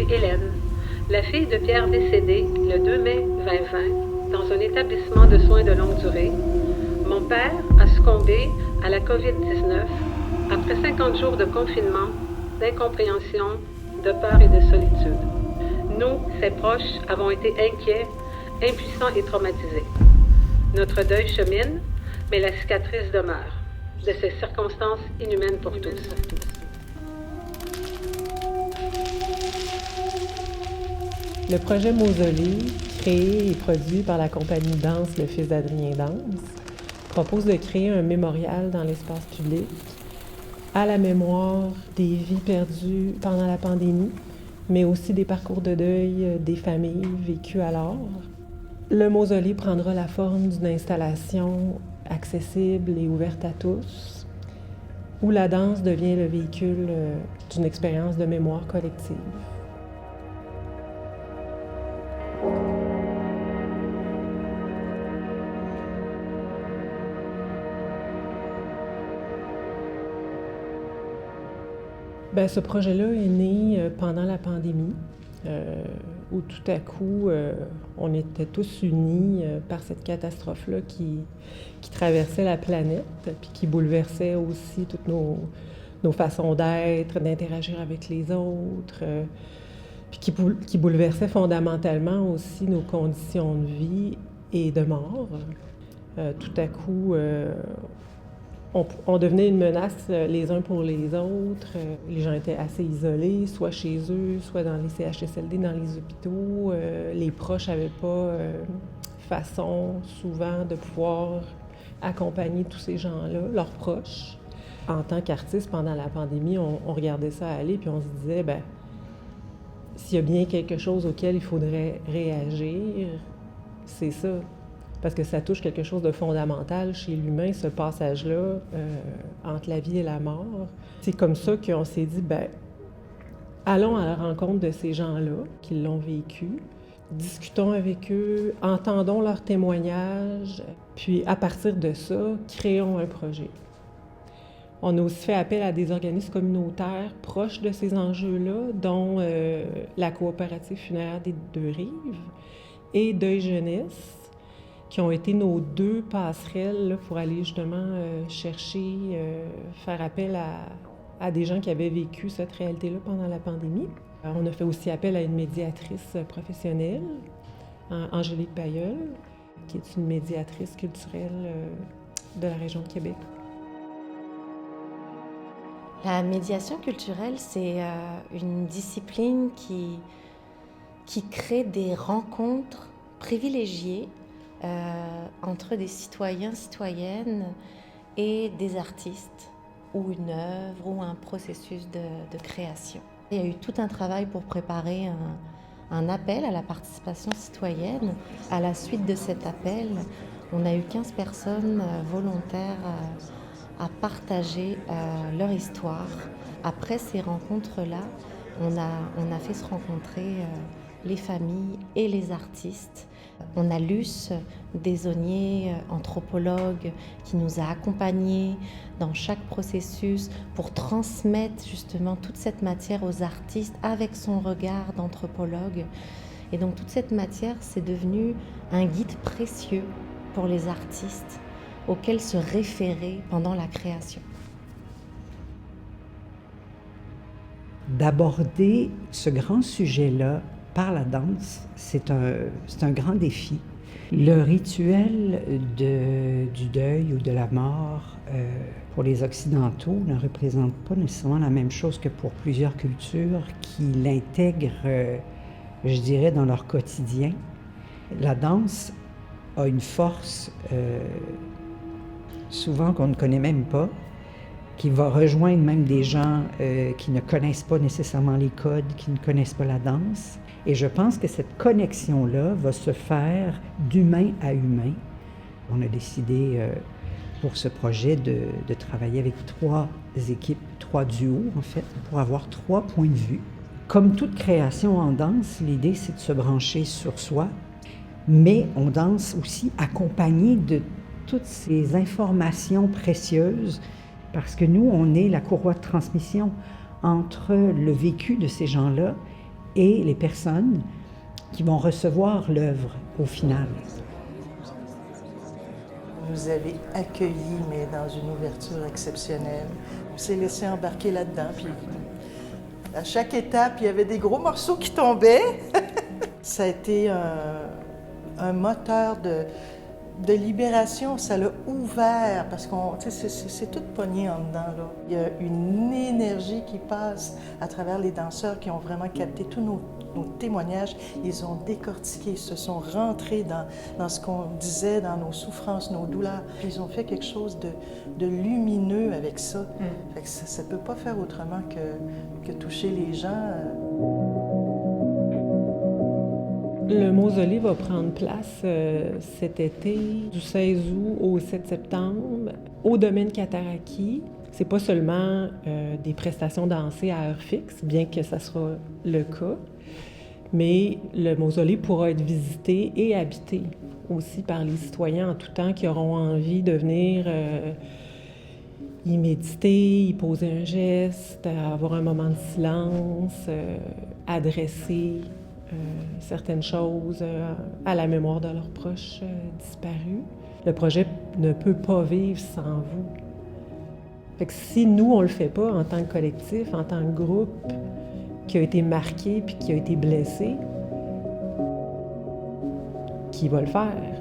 Hélène, la fille de Pierre décédé le 2 mai 2020 dans un établissement de soins de longue durée. Mon père a succombé à la COVID-19 après 50 jours de confinement, d'incompréhension, de peur et de solitude. Nous, ses proches, avons été inquiets, impuissants et traumatisés. Notre deuil chemine, mais la cicatrice demeure de ces circonstances inhumaines pour tous. Le projet Mausolée, créé et produit par la compagnie Danse, le fils d'Adrien Danse, propose de créer un mémorial dans l'espace public à la mémoire des vies perdues pendant la pandémie, mais aussi des parcours de deuil des familles vécues alors. Le Mausolée prendra la forme d'une installation accessible et ouverte à tous, où la danse devient le véhicule d'une expérience de mémoire collective. Ce projet-là est né pendant la pandémie, où tout à coup, on était tous unis par cette catastrophe-là qui traversait la planète, puis qui bouleversait aussi toutes nos façons d'être, d'interagir avec les autres, puis qui bouleversait fondamentalement aussi nos conditions de vie et de mort. Tout à coup, on devenait une menace les uns pour les autres. Les gens étaient assez isolés, soit chez eux, soit dans les CHSLD, dans les hôpitaux. Les proches n'avaient pas façon, souvent, de pouvoir accompagner tous ces gens-là, leurs proches. En tant qu'artiste, pendant la pandémie, on regardait ça aller, puis on se disait, s'il y a bien quelque chose auquel il faudrait réagir, c'est ça. Parce que ça touche quelque chose de fondamental chez l'humain, ce passage-là entre la vie et la mort. C'est comme ça qu'on s'est dit, allons à la rencontre de ces gens-là qui l'ont vécu, discutons avec eux, entendons leurs témoignages, puis à partir de ça, créons un projet. On a aussi fait appel à des organismes communautaires proches de ces enjeux-là, dont la coopérative funéraire des Deux-Rives et Deuil Jeunesse, qui ont été nos deux passerelles là, pour aller justement chercher, faire appel à des gens qui avaient vécu cette réalité-là pendant la pandémie. On a fait aussi appel à une médiatrice professionnelle, Angélique Bailleul, qui est une médiatrice culturelle de la région de Québec. La médiation culturelle, c'est une discipline qui crée des rencontres privilégiées entre des citoyens, citoyennes et des artistes, ou une œuvre, ou un processus de création. Il y a eu tout un travail pour préparer un appel à la participation citoyenne. À la suite de cet appel, on a eu 15 personnes volontaires à partager leur histoire. Après ces rencontres-là, on a fait se rencontrer les familles et les artistes. On a Luce Desaunier, anthropologue, qui nous a accompagnés dans chaque processus pour transmettre justement toute cette matière aux artistes avec son regard d'anthropologue. Et donc toute cette matière, c'est devenu un guide précieux pour les artistes auquel se référer pendant la création. D'aborder ce grand sujet-là par la danse, c'est un grand défi. Le rituel du deuil ou de la mort, pour les Occidentaux, ne représente pas nécessairement la même chose que pour plusieurs cultures qui l'intègrent, je dirais, dans leur quotidien. La danse a une force souvent qu'on ne connaît même pas, qui va rejoindre même des gens qui ne connaissent pas nécessairement les codes, qui ne connaissent pas la danse. Et je pense que cette connexion-là va se faire d'humain à humain. On a décidé pour ce projet de travailler avec 3 équipes, 3 duos en fait, pour avoir 3 points de vue. Comme toute création en danse, l'idée c'est de se brancher sur soi, mais on danse aussi accompagné de toutes ces informations précieuses, parce que nous, on est la courroie de transmission entre le vécu de ces gens-là et les personnes qui vont recevoir l'œuvre au final. Vous nous avez accueillis, mais dans une ouverture exceptionnelle. On s'est laissé embarquer là-dedans, puis à chaque étape, il y avait des gros morceaux qui tombaient. Ça a été un moteur de libération, ça l'a ouvert, parce que c'est tout pogné en dedans, là. Il y a une énergie qui passe à travers les danseurs qui ont vraiment capté tous nos témoignages. Ils ont décortiqué, ils se sont rentrés dans ce qu'on disait, dans nos souffrances, nos douleurs. Puis ils ont fait quelque chose de lumineux avec ça. Fait que ça ne peut pas faire autrement que toucher les gens. Le mausolée va prendre place cet été, du 16 août au 7 septembre, au domaine Cataraqui. C'est pas seulement des prestations dansées à heure fixe, bien que ça sera le cas, mais le mausolée pourra être visité et habité aussi par les citoyens en tout temps qui auront envie de venir y méditer, y poser un geste, avoir un moment de silence, adresser certaines choses à la mémoire de leurs proches disparus. Le projet ne peut pas vivre sans vous. Fait que si nous, on le fait pas en tant que collectif, en tant que groupe qui a été marqué puis qui a été blessé, qui va le faire?